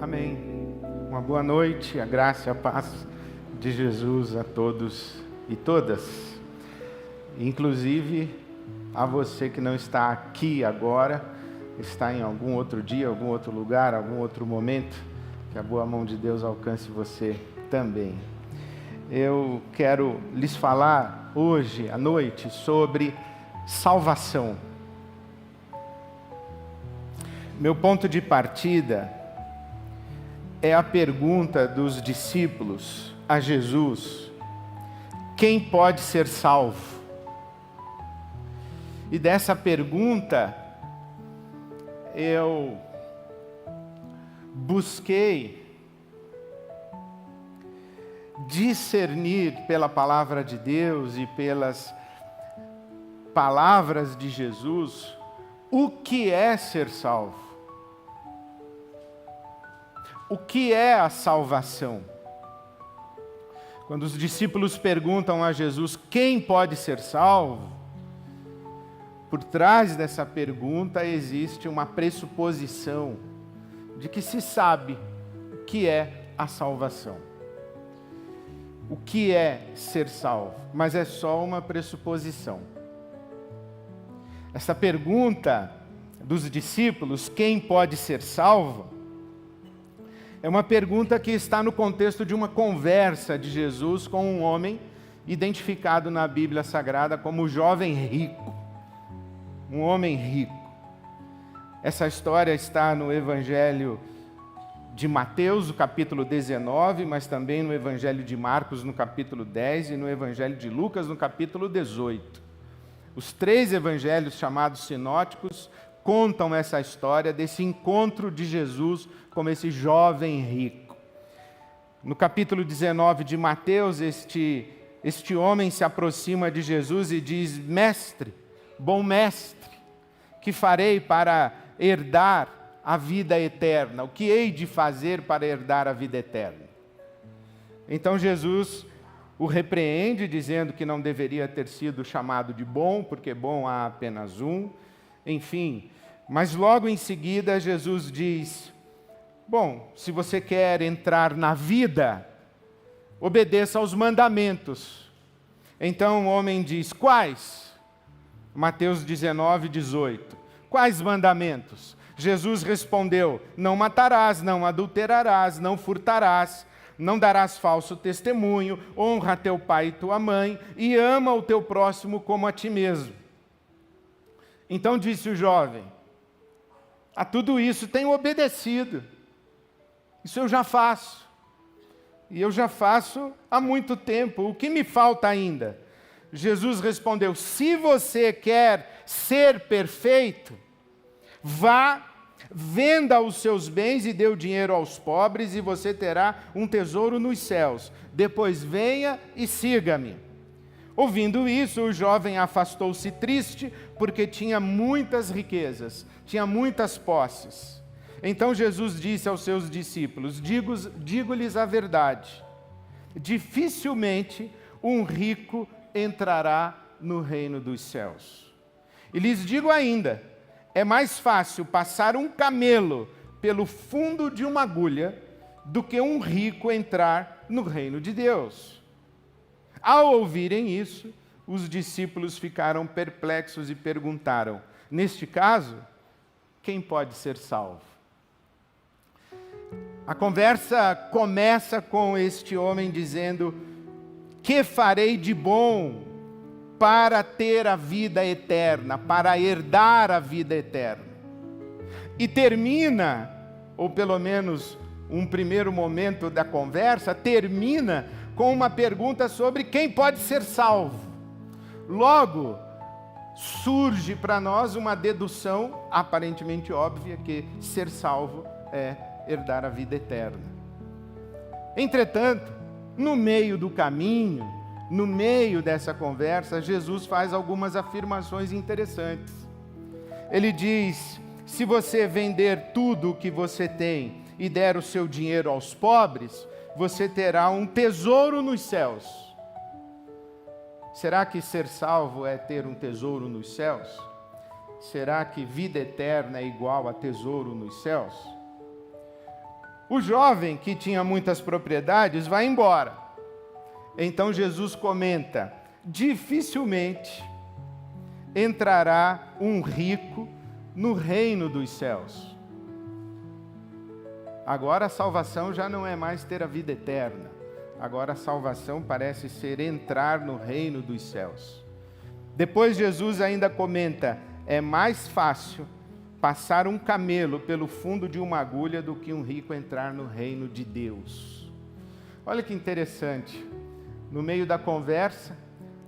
Amém. Uma boa noite, a graça e a paz de Jesus a todos e todas. Inclusive a você que não está aqui agora, está em algum outro dia, algum outro lugar, algum outro momento, que a boa mão de Deus alcance você também. Eu quero lhes falar hoje à noite sobre salvação. Meu ponto de partida é a pergunta dos discípulos a Jesus: quem pode ser salvo? E dessa pergunta eu busquei discernir pela palavra de Deus e pelas palavras de Jesus o que é ser salvo. O que é a salvação? Quando os discípulos perguntam a Jesus quem pode ser salvo, por trás dessa pergunta existe uma pressuposição de que se sabe o que é a salvação. O que é ser salvo? Mas é só uma pressuposição. Essa pergunta dos discípulos, quem pode ser salvo? É uma pergunta que está no contexto de uma conversa de Jesus com um homem identificado na Bíblia Sagrada como o jovem rico. Um homem rico. Essa história está no Evangelho de Mateus, no capítulo 19, mas também no Evangelho de Marcos, no capítulo 10, e no Evangelho de Lucas, no capítulo 18. Os três evangelhos chamados sinóticos contam essa história desse encontro de Jesus com esse jovem rico. No capítulo 19 de Mateus, este homem se aproxima de Jesus e diz: Mestre, bom mestre, que farei para herdar a vida eterna? O que hei de fazer para herdar a vida eterna? Então Jesus o repreende, dizendo que não deveria ter sido chamado de bom, porque bom há apenas um. Enfim, mas logo em seguida Jesus diz: bom, se você quer entrar na vida, obedeça aos mandamentos. Então o homem diz: quais? Mateus 19, 18. Quais mandamentos? Jesus respondeu: não matarás, não adulterarás, não furtarás, não darás falso testemunho, honra teu pai e tua mãe, e ama o teu próximo como a ti mesmo. Então disse o jovem: a tudo isso tenho obedecido. Isso eu já faço. E eu já faço há muito tempo. O que me falta ainda? Jesus respondeu: se você quer ser perfeito, vá, venda os seus bens e dê o dinheiro aos pobres, e você terá um tesouro nos céus. Depois venha e siga-me. Ouvindo isso, o jovem afastou-se triste, porque tinha muitas riquezas, tinha muitas posses. Então Jesus disse aos seus discípulos: digo-lhes a verdade, dificilmente um rico entrará no reino dos céus. E lhes digo ainda, é mais fácil passar um camelo pelo fundo de uma agulha do que um rico entrar no reino de Deus. Ao ouvirem isso, os discípulos ficaram perplexos e perguntaram: neste caso, quem pode ser salvo? A conversa começa com este homem dizendo: que farei de bom para ter a vida eterna, para herdar a vida eterna? E termina, ou pelo menos um primeiro momento da conversa, termina com uma pergunta sobre quem pode ser salvo. Logo, surge para nós uma dedução aparentemente óbvia, que ser salvo é herdar a vida eterna. Entretanto, no meio do caminho, no meio dessa conversa, Jesus faz algumas afirmações interessantes. Ele diz: se você vender tudo o que você tem e der o seu dinheiro aos pobres, você terá um tesouro nos céus. Será que ser salvo é ter um tesouro nos céus? Será que vida eterna é igual a tesouro nos céus? O jovem que tinha muitas propriedades vai embora. Então Jesus comenta: dificilmente entrará um rico no reino dos céus. Agora a salvação já não é mais ter a vida eterna. Agora a salvação parece ser entrar no reino dos céus. Depois Jesus ainda comenta: é mais fácil passar um camelo pelo fundo de uma agulha do que um rico entrar no reino de Deus. Olha que interessante. No meio da conversa,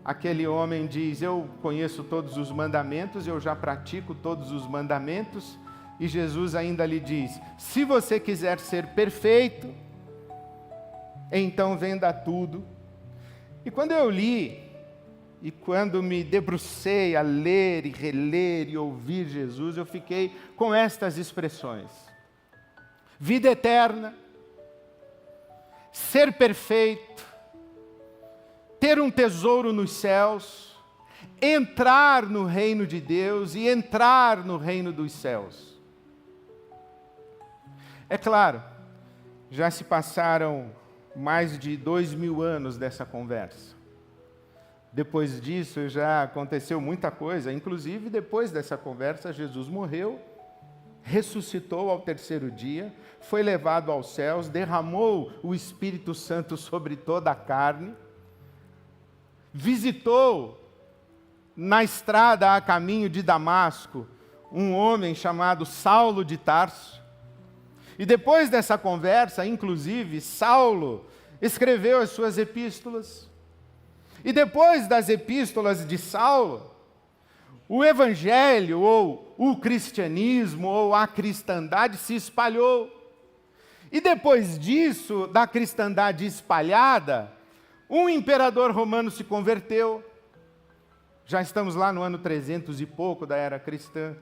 aquele homem diz: eu conheço todos os mandamentos, eu já pratico todos os mandamentos. E Jesus ainda lhe diz: se você quiser ser perfeito, então venda tudo. E quando eu li, e quando me debrucei a ler e reler e ouvir Jesus, eu fiquei com estas expressões: vida eterna, ser perfeito, ter um tesouro nos céus, entrar no reino de Deus e entrar no reino dos céus. É claro, já se passaram mais de 2000 anos dessa conversa. Depois disso já aconteceu muita coisa, inclusive depois dessa conversa Jesus morreu, ressuscitou ao terceiro dia, foi levado aos céus, derramou o Espírito Santo sobre toda a carne, visitou na estrada a caminho de Damasco um homem chamado Saulo de Tarso. E depois dessa conversa, inclusive, Saulo escreveu as suas epístolas. E depois das epístolas de Saulo, o evangelho, ou o cristianismo, ou a cristandade se espalhou. E depois disso, da cristandade espalhada, um imperador romano se converteu. Já estamos lá no ano 300 e pouco da era cristã.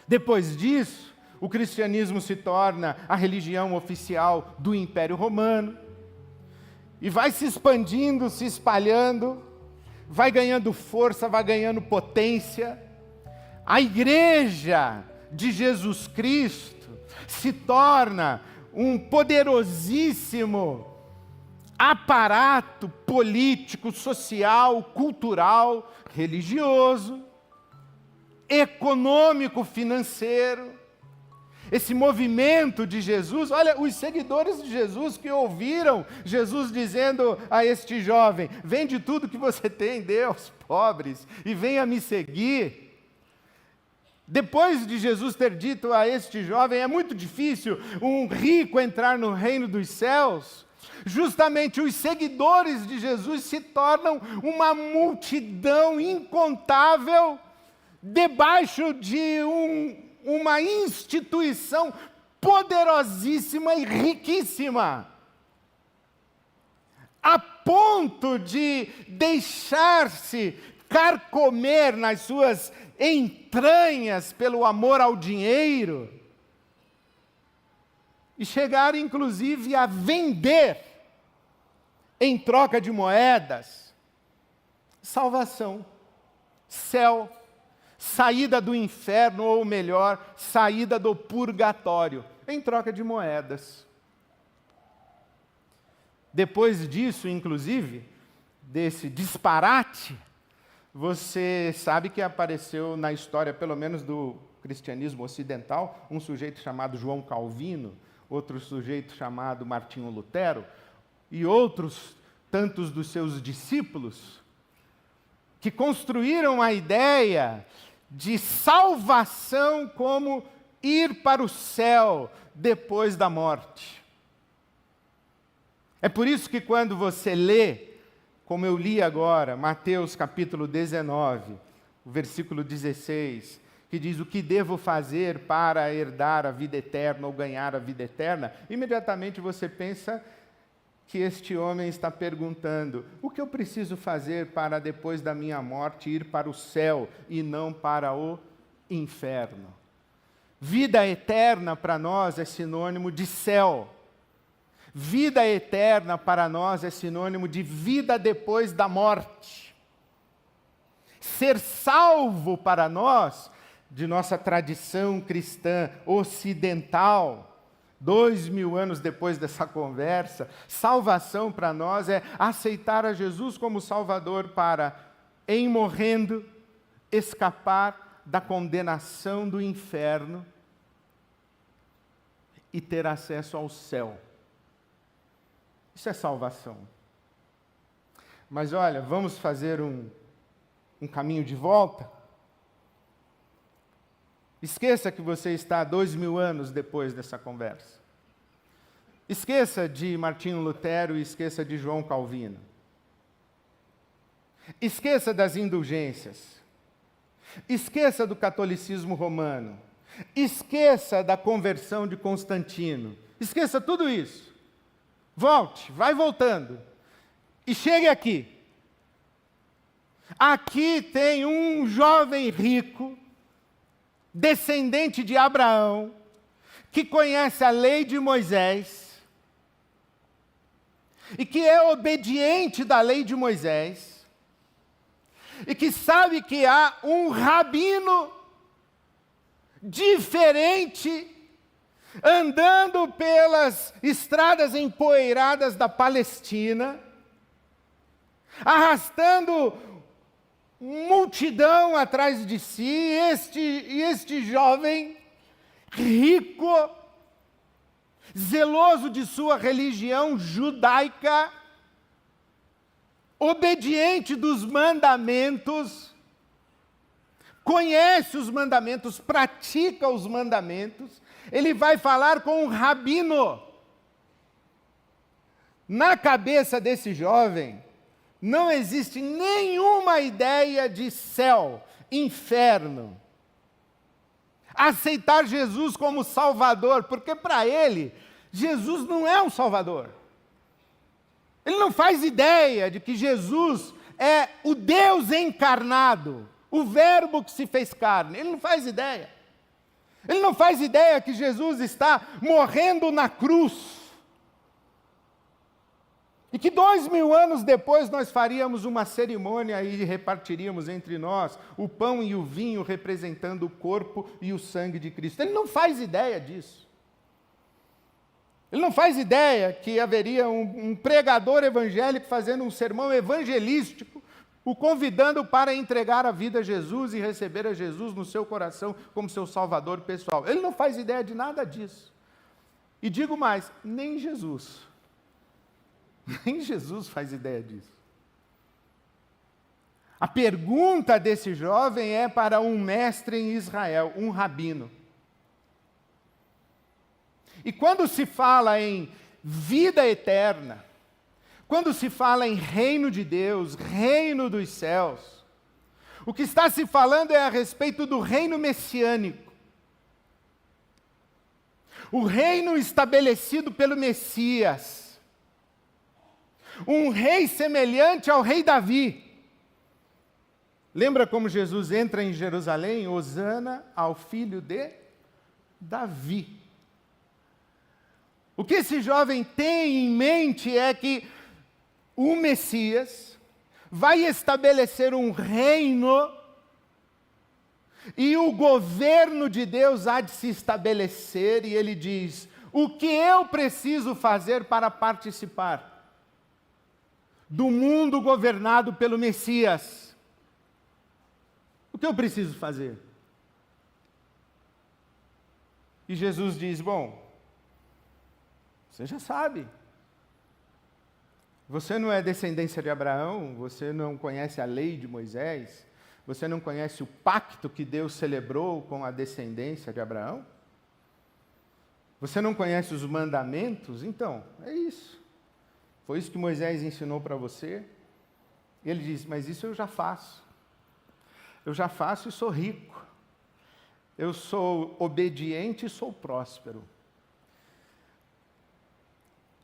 Depois disso, o cristianismo se torna a religião oficial do Império Romano. E vai se expandindo, se espalhando, vai ganhando força, vai ganhando potência. A Igreja de Jesus Cristo se torna um poderosíssimo aparato político, social, cultural, religioso, econômico, financeiro. Esse movimento de Jesus, olha, os seguidores de Jesus que ouviram Jesus dizendo a este jovem: vende tudo que você tem, dê aos pobres e venha me seguir. Depois de Jesus ter dito a este jovem: é muito difícil um rico entrar no reino dos céus, justamente os seguidores de Jesus se tornam uma multidão incontável debaixo de uma instituição poderosíssima e riquíssima, a ponto de deixar-se carcomer nas suas entranhas pelo amor ao dinheiro e chegar inclusive a vender em troca de moedas salvação, céu, saída do inferno, ou melhor, saída do purgatório, em troca de moedas. Depois disso, inclusive, desse disparate, você sabe que apareceu na história, pelo menos do cristianismo ocidental, um sujeito chamado João Calvino, outro sujeito chamado Martinho Lutero, e outros tantos dos seus discípulos, que construíram a ideia de salvação como ir para o céu depois da morte. É por isso que quando você lê, como eu li agora, Mateus capítulo 19, o versículo 16, que diz: o que devo fazer para herdar a vida eterna ou ganhar a vida eterna, imediatamente você pensa que este homem está perguntando: o que eu preciso fazer para depois da minha morte ir para o céu e não para o inferno? Vida eterna para nós é sinônimo de céu. Vida eterna para nós é sinônimo de vida depois da morte. Ser salvo para nós, de nossa tradição cristã ocidental, 2000 anos depois dessa conversa, salvação para nós é aceitar a Jesus como Salvador para, em morrendo, escapar da condenação do inferno e ter acesso ao céu. Isso é salvação. Mas olha, vamos fazer um caminho de volta? Esqueça que você está 2000 anos depois dessa conversa. Esqueça de Martinho Lutero e esqueça de João Calvino. Esqueça das indulgências. Esqueça do catolicismo romano. Esqueça da conversão de Constantino. Esqueça tudo isso. Volte, vai voltando. E chegue aqui. Aqui tem um jovem rico, descendente de Abraão, que conhece a lei de Moisés, e que é obediente da lei de Moisés, e que sabe que há um rabino diferente, andando pelas estradas empoeiradas da Palestina, arrastando multidão atrás de si, e este jovem rico, zeloso de sua religião judaica, obediente dos mandamentos, conhece os mandamentos, pratica os mandamentos, ele vai falar com um rabino. Na cabeça desse jovem, não existe nenhuma ideia de céu, inferno. Aceitar Jesus como Salvador, porque para ele, Jesus não é um Salvador. Ele não faz ideia de que Jesus é o Deus encarnado, o Verbo que se fez carne. Ele não faz ideia. Ele não faz ideia que Jesus está morrendo na cruz. E que 2000 anos depois nós faríamos uma cerimônia e repartiríamos entre nós o pão e o vinho representando o corpo e o sangue de Cristo. Ele não faz ideia disso. Ele não faz ideia que haveria um pregador evangélico fazendo um sermão evangelístico, o convidando para entregar a vida a Jesus e receber a Jesus no seu coração como seu salvador pessoal. Ele não faz ideia de nada disso. E digo mais, nem Jesus. Nem Jesus faz ideia disso. A pergunta desse jovem é para um mestre em Israel, um rabino. E quando se fala em vida eterna, quando se fala em reino de Deus, reino dos céus, o que está se falando é a respeito do reino messiânico. O reino estabelecido pelo Messias. Um rei semelhante ao rei Davi. Lembra como Jesus entra em Jerusalém? Hosana ao filho de Davi. O que esse jovem tem em mente é que o Messias vai estabelecer um reino e o governo de Deus há de se estabelecer, e ele diz: o que eu preciso fazer para participar do mundo governado pelo Messias? O que eu preciso fazer? E Jesus diz: bom, você já sabe. Você não é descendência de Abraão, você não conhece a lei de Moisés, você não conhece o pacto que Deus celebrou com a descendência de Abraão? Você não conhece os mandamentos? Então, é isso. Foi isso que Moisés ensinou para você? Ele diz: mas isso eu já faço. Eu já faço e sou rico. Eu sou obediente e sou próspero.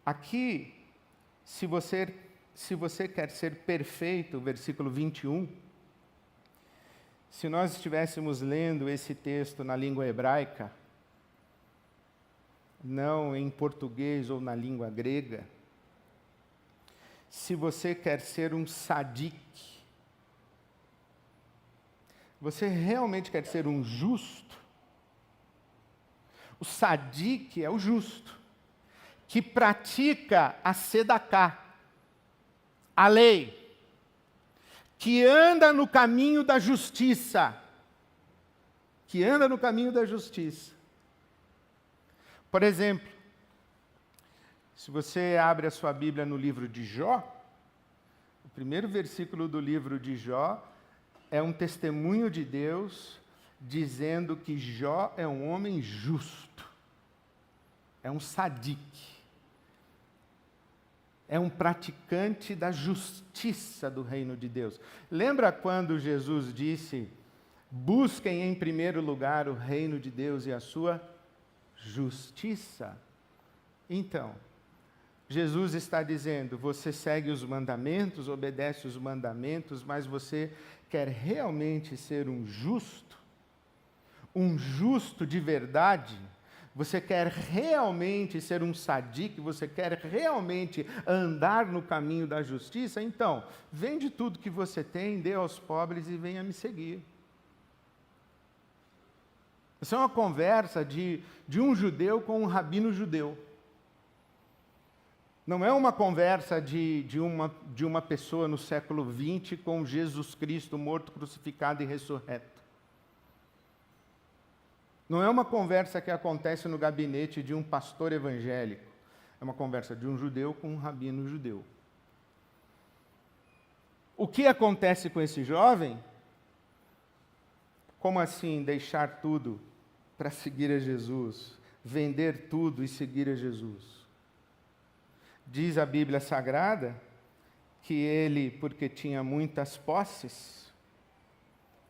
Aqui, se você quer ser perfeito, versículo 21, se nós estivéssemos lendo esse texto na língua hebraica, não em português ou na língua grega, se você quer ser um tzadik, você realmente quer ser um justo, O sadique é o justo, que pratica a sedaká, a lei, que anda no caminho da justiça. Que anda no caminho da justiça. Por exemplo, se você abre a sua Bíblia no livro de Jó, o primeiro versículo do livro de Jó é um testemunho de Deus dizendo que Jó é um homem justo, é um sadique, é um praticante da justiça do reino de Deus. Lembra quando Jesus disse: busquem em primeiro lugar o reino de Deus e a sua justiça? Então, Jesus está dizendo: você segue os mandamentos, obedece os mandamentos, mas você quer realmente ser um justo de verdade? Você quer realmente ser um sadique? Você quer realmente andar no caminho da justiça? Então, vende tudo que você tem, dê aos pobres e venha me seguir. Essa é uma conversa de um judeu com um rabino judeu. Não é uma conversa de uma pessoa no século XX com Jesus Cristo morto, crucificado e ressurreto. Não é uma conversa que acontece no gabinete de um pastor evangélico. É uma conversa de um judeu com um rabino judeu. O que acontece com esse jovem? Como assim deixar tudo para seguir a Jesus? Vender tudo e seguir a Jesus? Diz a Bíblia Sagrada que ele, porque tinha muitas posses,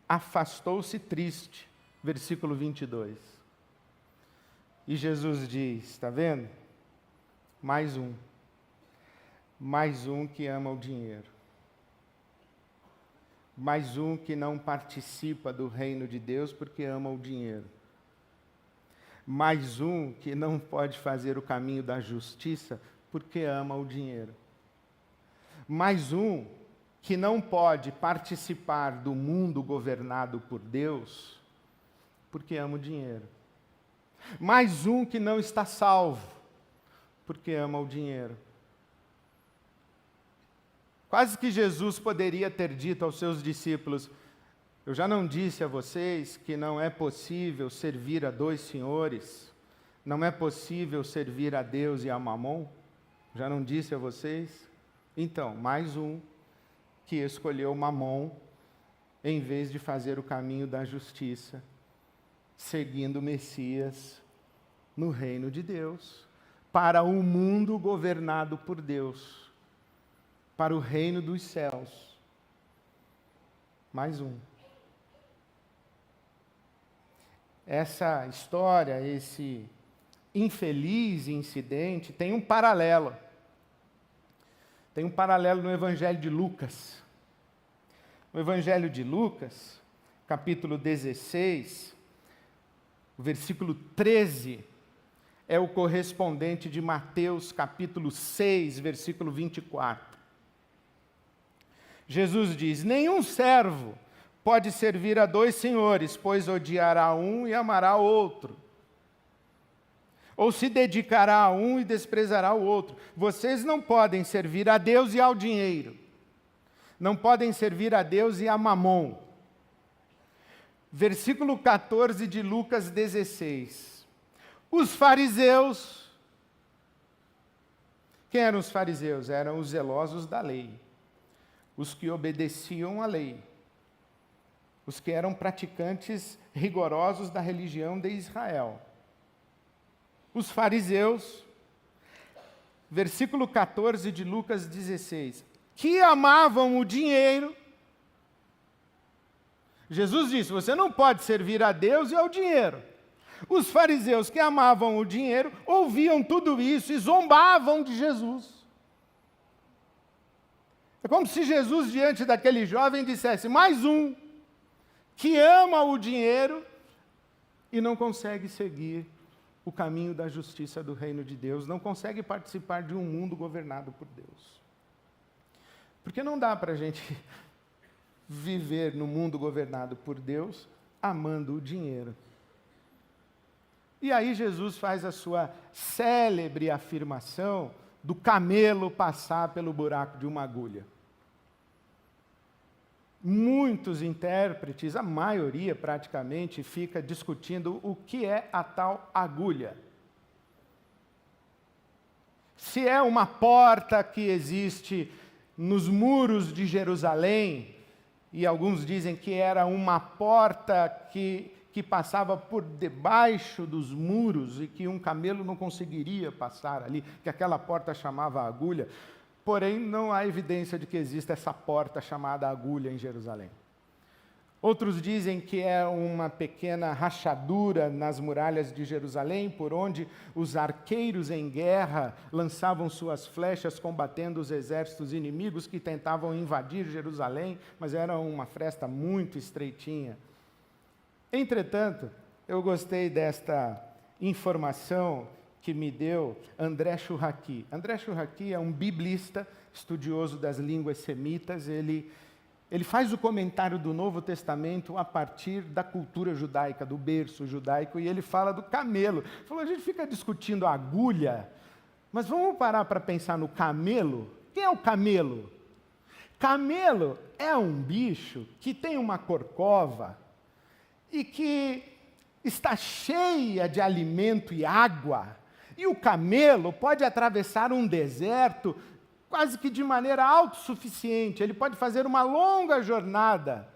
afastou-se triste. Versículo 22. E Jesus diz, está vendo? Mais um que ama o dinheiro. Mais um que não participa do reino de Deus porque ama o dinheiro. Mais um que não pode fazer o caminho da justiça porque ama o dinheiro. Mais um que não pode participar do mundo governado por Deus porque ama o dinheiro. Mais um que não está salvo porque ama o dinheiro. Quase que Jesus poderia ter dito aos seus discípulos: eu já não disse a vocês que não é possível servir a dois senhores? Não é possível servir a Deus e a Mamon? Já não disse a vocês? Então, mais um que escolheu Mamon em vez de fazer o caminho da justiça, seguindo o Messias no reino de Deus, para o mundo governado por Deus, para o reino dos céus. Mais um. Essa história, esse infeliz incidente, tem um paralelo. Tem um paralelo no Evangelho de Lucas. No Evangelho de Lucas, capítulo 16, o versículo 13 é o correspondente de Mateus, capítulo 6, versículo 24. Jesus diz: nenhum servo pode servir a dois senhores, pois odiará um e amará outro. Ou se dedicará a um e desprezará o outro. Vocês não podem servir a Deus e ao dinheiro. Não podem servir a Deus e a Mamon. Versículo 14 de Lucas 16. Os fariseus. Quem eram os fariseus? Eram os zelosos da lei. Os que obedeciam à lei. Os que eram praticantes rigorosos da religião de Israel. Os fariseus, versículo 14 de Lucas 16, que amavam o dinheiro. Jesus disse: você não pode servir a Deus e ao dinheiro. Os fariseus que amavam o dinheiro ouviam tudo isso e zombavam de Jesus. É como se Jesus, diante daquele jovem, dissesse: mais um que ama o dinheiro e não consegue seguir o caminho da justiça do reino de Deus, não consegue participar de um mundo governado por Deus. Porque não dá para a gente viver no mundo governado por Deus amando o dinheiro. E aí Jesus faz a sua célebre afirmação do camelo passar pelo buraco de uma agulha. Muitos intérpretes, a maioria praticamente, fica discutindo o que é a tal agulha. Se é uma porta que existe nos muros de Jerusalém, e alguns dizem que era uma porta que passava por debaixo dos muros e que um camelo não conseguiria passar ali, que aquela porta chamava agulha. Porém, não há evidência de que exista essa porta chamada agulha em Jerusalém. Outros dizem que é uma pequena rachadura nas muralhas de Jerusalém, por onde os arqueiros em guerra lançavam suas flechas combatendo os exércitos inimigos que tentavam invadir Jerusalém, mas era uma fresta muito estreitinha. Entretanto, eu gostei desta informação que me deu André Churraqui. André Churraqui é um biblista, estudioso das línguas semitas. Ele faz o comentário do Novo Testamento a partir da cultura judaica, do berço judaico, e ele fala do camelo. Falou, a gente fica discutindo a agulha, mas vamos parar para pensar no camelo? Quem é o camelo? Camelo é um bicho que tem uma corcova e que está cheia de alimento e água. E o camelo pode atravessar um deserto quase que de maneira autossuficiente. Ele pode fazer uma longa jornada,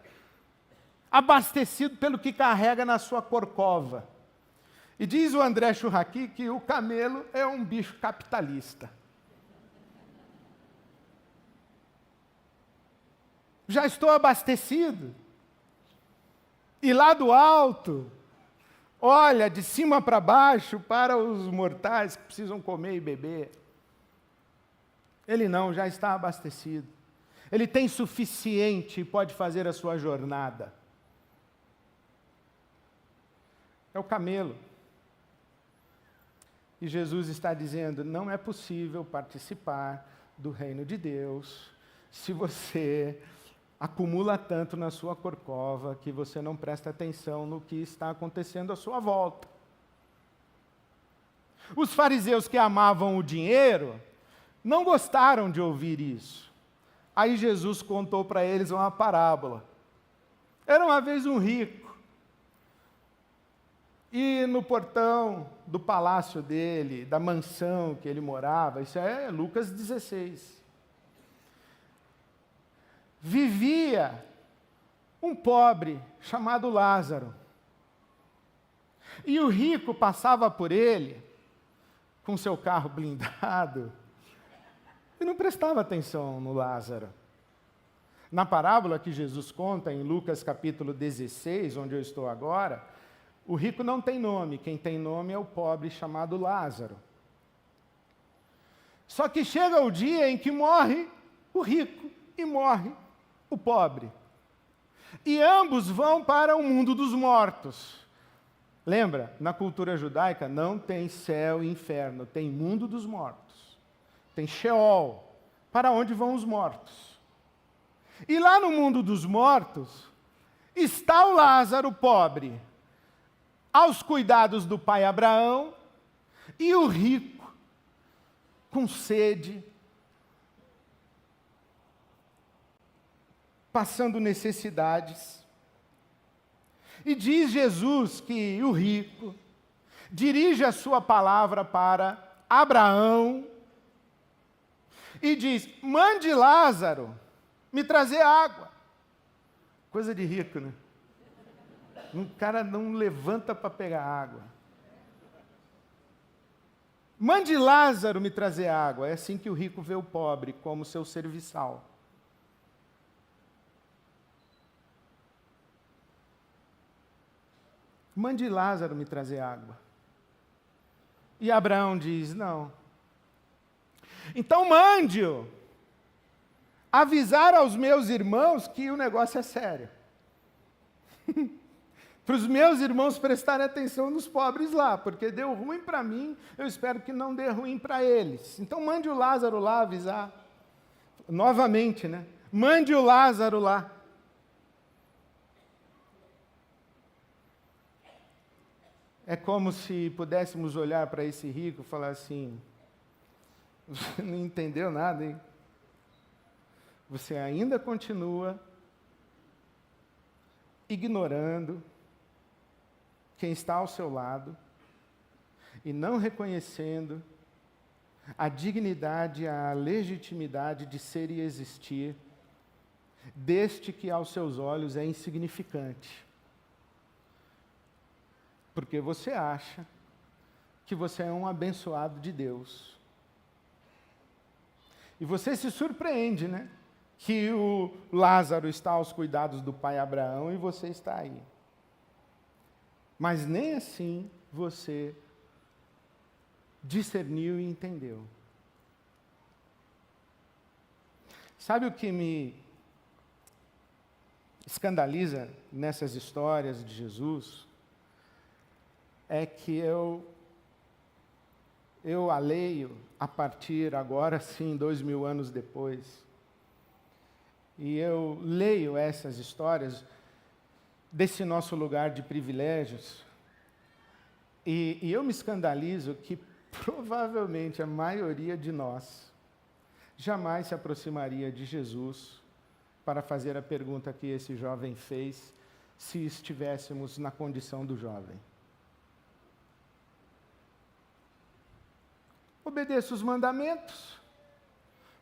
abastecido pelo que carrega na sua corcova. E diz o André Churraqui que o camelo é um bicho capitalista. Já estou abastecido. E lá do alto, olha de cima para baixo para os mortais que precisam comer e beber. Ele não, já está abastecido. Ele tem suficiente e pode fazer a sua jornada. É o camelo. E Jesus está dizendo, não é possível participar do reino de Deus se você acumula tanto na sua corcova que você não presta atenção no que está acontecendo à sua volta. Os fariseus que amavam o dinheiro não gostaram de ouvir isso. Aí Jesus contou para eles uma parábola. Era uma vez um rico, e no portão do palácio dele, da mansão que ele morava, isso é Lucas 16, vivia um pobre chamado Lázaro. E o rico passava por ele com seu carro blindado e não prestava atenção no Lázaro. Na parábola que Jesus conta em Lucas capítulo 16, onde eu estou agora, o rico não tem nome, quem tem nome é o pobre chamado Lázaro. Só que chega o dia em que morre o rico e morre o pobre. E ambos vão para o mundo dos mortos. Lembra, na cultura judaica não tem céu e inferno, tem mundo dos mortos. Tem Sheol, para onde vão os mortos. E lá no mundo dos mortos, está o Lázaro pobre, aos cuidados do pai Abraão, e o rico, com sede, passando necessidades. E diz Jesus que o rico dirige a sua palavra para Abraão e diz, mande Lázaro me trazer água. Coisa de rico, né? Um cara não levanta para pegar água. Mande Lázaro me trazer água. É assim que o rico vê o pobre, como seu serviçal. Mande Lázaro me trazer água. E Abraão diz, não. Então mande-o avisar aos meus irmãos que o negócio é sério. Para os meus irmãos prestarem atenção nos pobres lá, porque deu ruim para mim, eu espero que não dê ruim para eles. Então mande o Lázaro lá avisar. Novamente, né? Mande o Lázaro lá. É como se pudéssemos olhar para esse rico e falar assim: você não entendeu nada, hein? Você ainda continua ignorando quem está ao seu lado e não reconhecendo a dignidade, a legitimidade de ser e existir deste que aos seus olhos é insignificante. Porque você acha que você é um abençoado de Deus. E você se surpreende, né? Que o Lázaro está aos cuidados do pai Abraão e você está aí. Mas nem assim você discerniu e entendeu. Sabe o que me escandaliza nessas histórias de Jesus? É que eu a leio a partir, agora sim, 2000 anos depois. E eu leio essas histórias desse nosso lugar de privilégios. E eu me escandalizo que provavelmente a maioria de nós jamais se aproximaria de Jesus para fazer a pergunta que esse jovem fez, se estivéssemos na condição do jovem. Obedeço os mandamentos,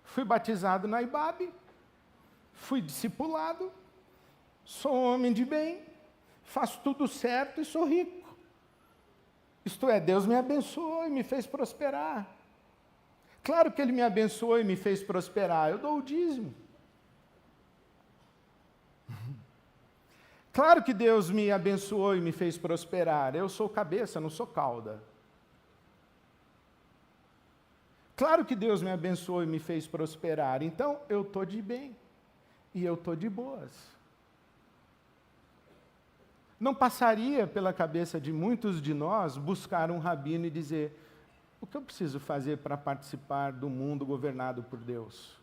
fui batizado na IBAB, fui discipulado, sou homem de bem, faço tudo certo e sou rico. Isto é, Deus me abençoou e me fez prosperar. Claro que Ele me abençoou e me fez prosperar, eu dou o dízimo. Claro que Deus me abençoou e me fez prosperar, eu sou cabeça, não sou cauda. Claro que Deus me abençoou e me fez prosperar, então eu estou de bem e eu estou de boas. Não passaria pela cabeça de muitos de nós buscar um rabino e dizer: o que eu preciso fazer para participar do mundo governado por Deus?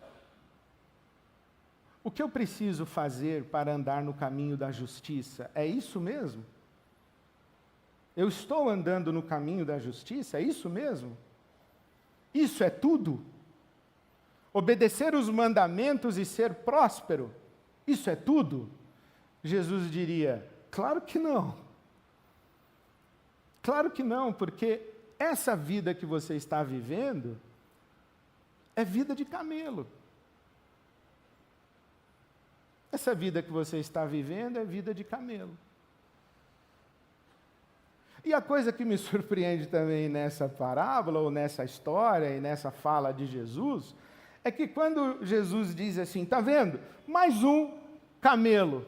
O que eu preciso fazer para andar no caminho da justiça? É isso mesmo? Eu estou andando no caminho da justiça? É isso mesmo? Isso é tudo? Obedecer os mandamentos e ser próspero, isso é tudo? Jesus diria: claro que não. Claro que não, porque essa vida que você está vivendo é vida de camelo. Essa vida que você está vivendo é vida de camelo. E a coisa que me surpreende também nessa parábola, ou nessa história, e nessa fala de Jesus, é que quando Jesus diz assim: está vendo? Mais um camelo,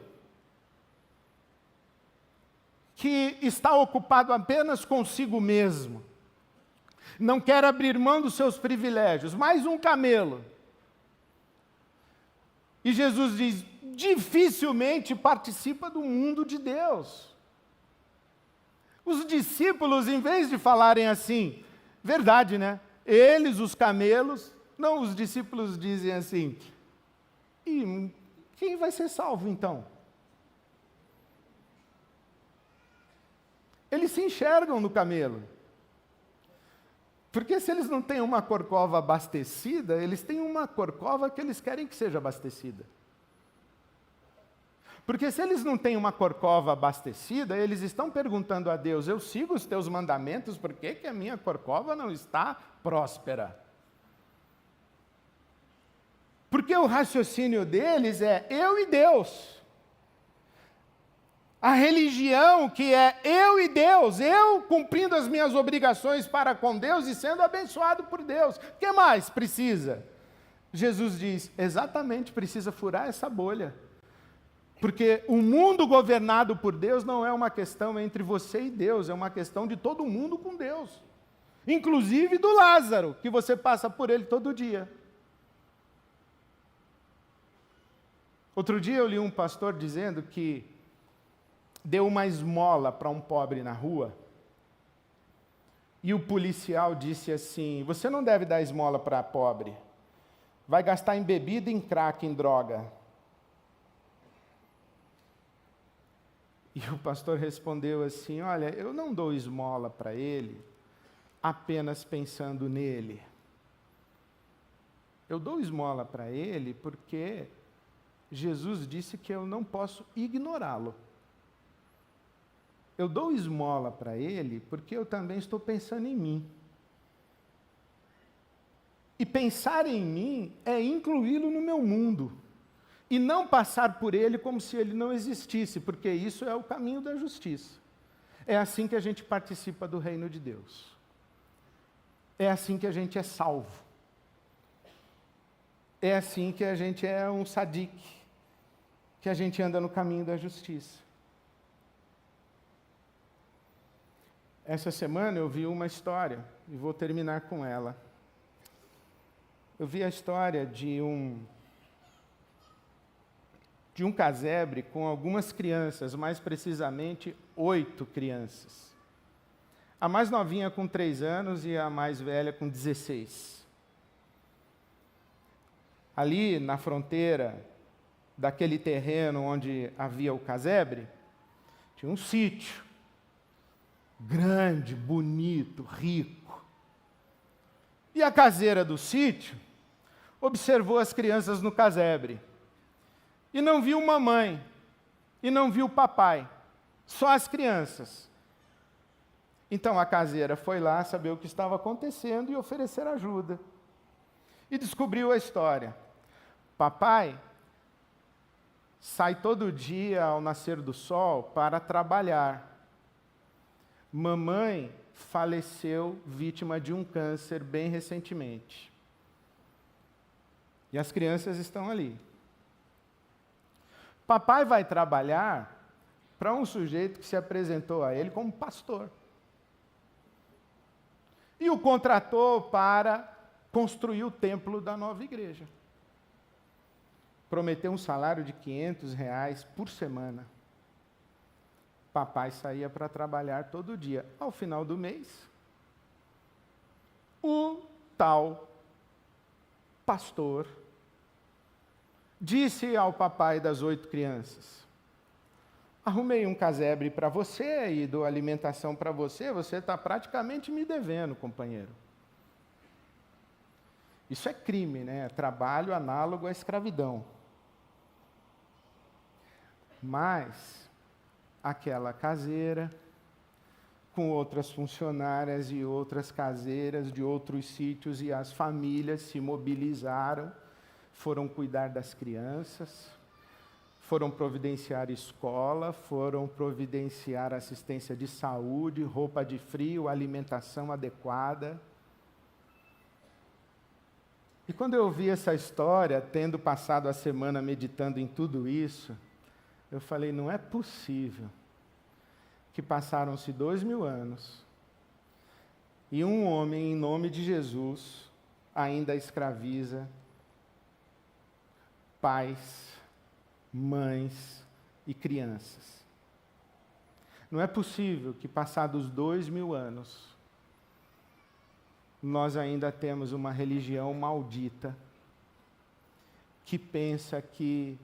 que está ocupado apenas consigo mesmo, não quer abrir mão dos seus privilégios, mais um camelo. E Jesus diz: dificilmente participa do mundo de Deus. Os discípulos, em vez de falarem assim, verdade, né? Eles, os camelos, não, os discípulos dizem assim: e quem vai ser salvo então? Eles se enxergam no camelo. Porque se eles não têm uma corcova abastecida, eles têm uma corcova que eles querem que seja abastecida. Porque se eles não têm uma corcova abastecida, eles estão perguntando a Deus: eu sigo os teus mandamentos, por que que a minha corcova não está próspera? Porque o raciocínio deles é eu e Deus. A religião que é eu e Deus, eu cumprindo as minhas obrigações para com Deus e sendo abençoado por Deus. O que mais precisa? Jesus diz: exatamente, precisa furar essa bolha. Porque o mundo governado por Deus não é uma questão entre você e Deus, é uma questão de todo mundo com Deus. Inclusive do Lázaro, que você passa por ele todo dia. Outro dia eu li um pastor dizendo que deu uma esmola para um pobre na rua, e o policial disse assim: você não deve dar esmola para pobre, vai gastar em bebida, em crack, em droga. E o pastor respondeu assim: olha, eu não dou esmola para ele apenas pensando nele. Eu dou esmola para ele porque Jesus disse que eu não posso ignorá-lo. Eu dou esmola para ele porque eu também estou pensando em mim. E pensar em mim é incluí-lo no meu mundo. E não passar por ele como se ele não existisse, porque isso é o caminho da justiça. É assim que a gente participa do reino de Deus. É assim que a gente é salvo. É assim que a gente é um sadique, que a gente anda no caminho da justiça. Essa semana eu vi uma história, e vou terminar com ela. Eu vi a história de um casebre com algumas crianças, mais precisamente 8 crianças. A mais novinha com 3 anos e a mais velha com 16. Ali na fronteira daquele terreno onde havia o casebre, tinha um sítio, grande, bonito, rico. E a caseira do sítio observou as crianças no casebre. E não viu mamãe, e não viu papai, só as crianças. Então a caseira foi lá saber o que estava acontecendo e oferecer ajuda. E descobriu a história. Papai sai todo dia ao nascer do sol para trabalhar. Mamãe faleceu vítima de um câncer bem recentemente. E as crianças estão ali. Papai vai trabalhar para um sujeito que se apresentou a ele como pastor. E o contratou para construir o templo da nova igreja. Prometeu um salário de R$500 por semana. Papai saía para trabalhar todo dia. Ao final do mês, o tal pastor disse ao papai das 8 crianças: arrumei um casebre para você e dou alimentação para você, você está praticamente me devendo, companheiro. Isso é crime, né? É trabalho análogo à escravidão. Mas aquela caseira, com outras funcionárias e outras caseiras de outros sítios, e as famílias se mobilizaram, foram cuidar das crianças, foram providenciar escola, foram providenciar assistência de saúde, roupa de frio, alimentação adequada. E quando eu ouvi essa história, tendo passado a semana meditando em tudo isso, eu falei, não é possível que passaram-se 2000 anos e um homem, em nome de Jesus, ainda escraviza pais, mães e crianças. Não é possível que, passados 2000 anos, nós ainda temos uma religião maldita que pensa que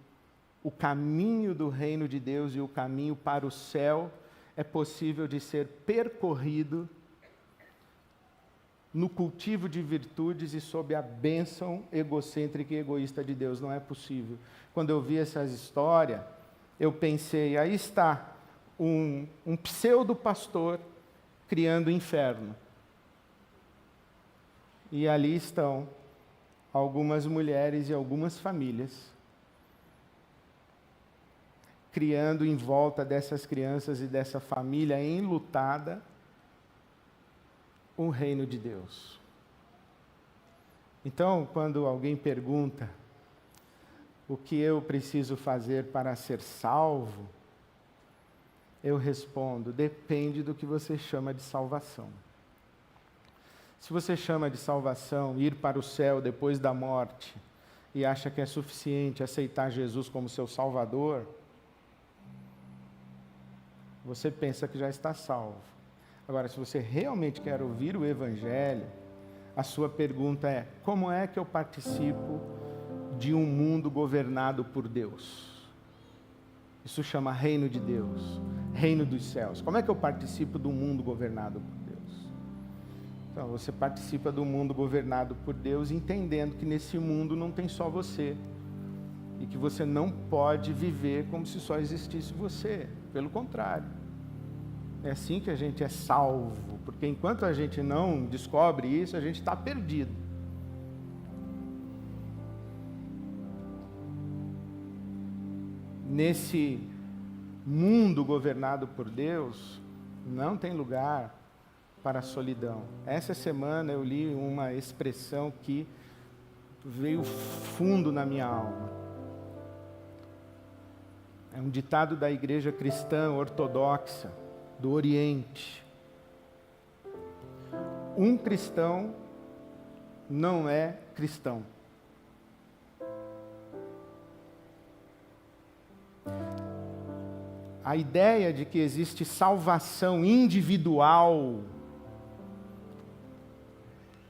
o caminho do reino de Deus e o caminho para o céu é possível de ser percorrido no cultivo de virtudes e sob a bênção egocêntrica e egoísta de Deus. Não é possível. Quando eu vi essas histórias, eu pensei, aí está um pseudo-pastor criando o inferno. E ali estão algumas mulheres e algumas famílias criando em volta dessas crianças e dessa família enlutada o reino de Deus. Então, quando alguém pergunta o que eu preciso fazer para ser salvo, eu respondo, depende do que você chama de salvação. Se você chama de salvação ir para o céu depois da morte e acha que é suficiente aceitar Jesus como seu Salvador, você pensa que já está salvo. Agora, se você realmente quer ouvir o Evangelho, a sua pergunta é, como é que eu participo de um mundo governado por Deus? Isso chama reino de Deus. reino dos céus. Como é que eu participo do mundo governado por Deus? Então, você participa do mundo governado por Deus entendendo que nesse mundo não tem só você. E que você não pode viver como se só existisse você. Pelo contrário. É assim que a gente é salvo. Porque enquanto a gente não descobre isso, a gente está perdido. Nesse mundo governado por Deus, não tem lugar para a solidão. Essa semana eu li uma expressão que veio fundo na minha alma. É um ditado da igreja cristã ortodoxa do Oriente. Um cristão não é cristão. A ideia de que existe salvação individual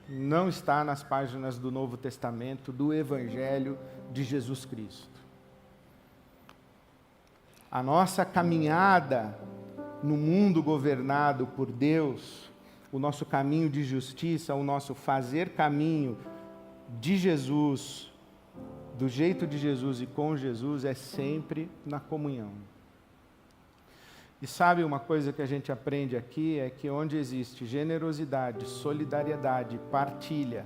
não está nas páginas do Novo Testamento, do Evangelho de Jesus Cristo. A nossa caminhada no mundo governado por Deus, o nosso caminho de justiça, o nosso fazer caminho de Jesus, do jeito de Jesus e com Jesus, é sempre na comunhão. E sabe uma coisa que a gente aprende aqui, é que onde existe generosidade, solidariedade, partilha,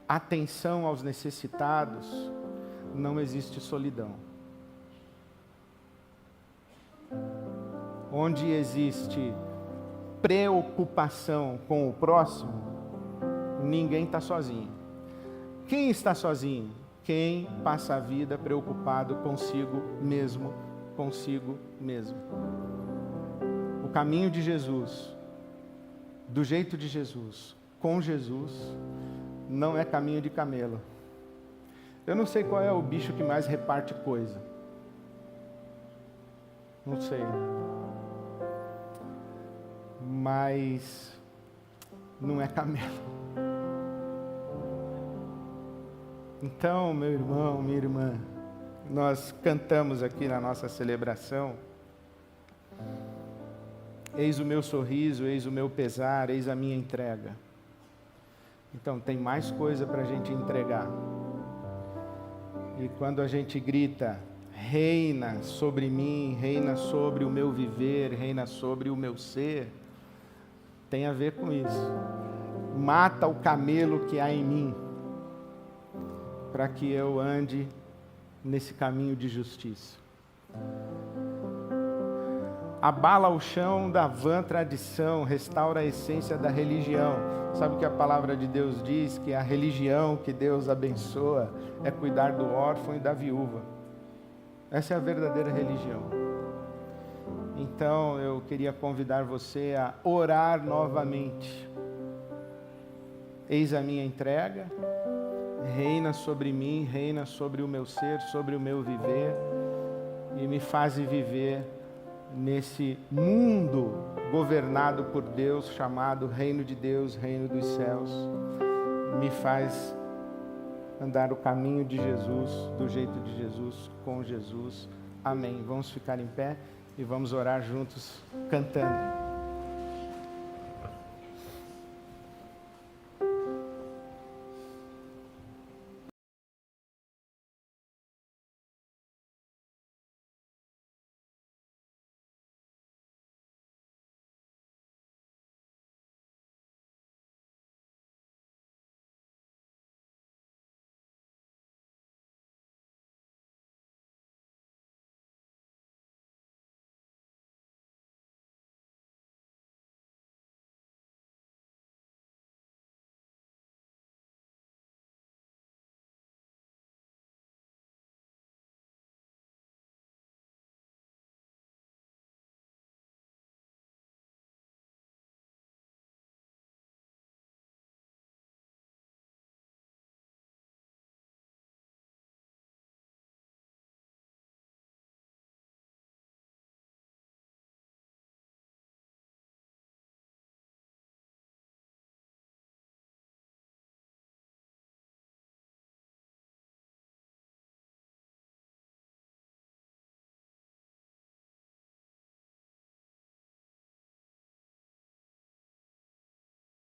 atenção aos necessitados, não existe solidão. Onde existe preocupação com o próximo, ninguém está sozinho. Quem está sozinho? Quem passa a vida preocupado consigo mesmo, consigo mesmo. O caminho de Jesus, do jeito de Jesus, com Jesus, não é caminho de camelo. Eu não sei qual é o bicho que mais reparte coisa. Não sei. Mas não é camelo. Então, meu irmão, minha irmã, nós cantamos aqui na nossa celebração: eis o meu sorriso, eis o meu pesar, eis a minha entrega. Então, tem mais coisa para a gente entregar. E quando a gente grita, reina sobre mim, reina sobre o meu viver, reina sobre o meu ser, tem a ver com isso. Mata o camelo que há em mim, para que eu ande nesse caminho de justiça. Abala o chão da vã tradição, restaura a essência da religião. Sabe o que a palavra de Deus diz? Que a religião que Deus abençoa é cuidar do órfão e da viúva. Essa é a verdadeira religião. Então eu queria convidar você a orar novamente. Eis a minha entrega, reina sobre mim, reina sobre o meu ser, sobre o meu viver, e me faz viver nesse mundo governado por Deus, chamado Reino de Deus, Reino dos Céus. Me faz andar o caminho de Jesus, do jeito de Jesus, com Jesus. Amém. Vamos ficar em pé e vamos orar juntos, cantando.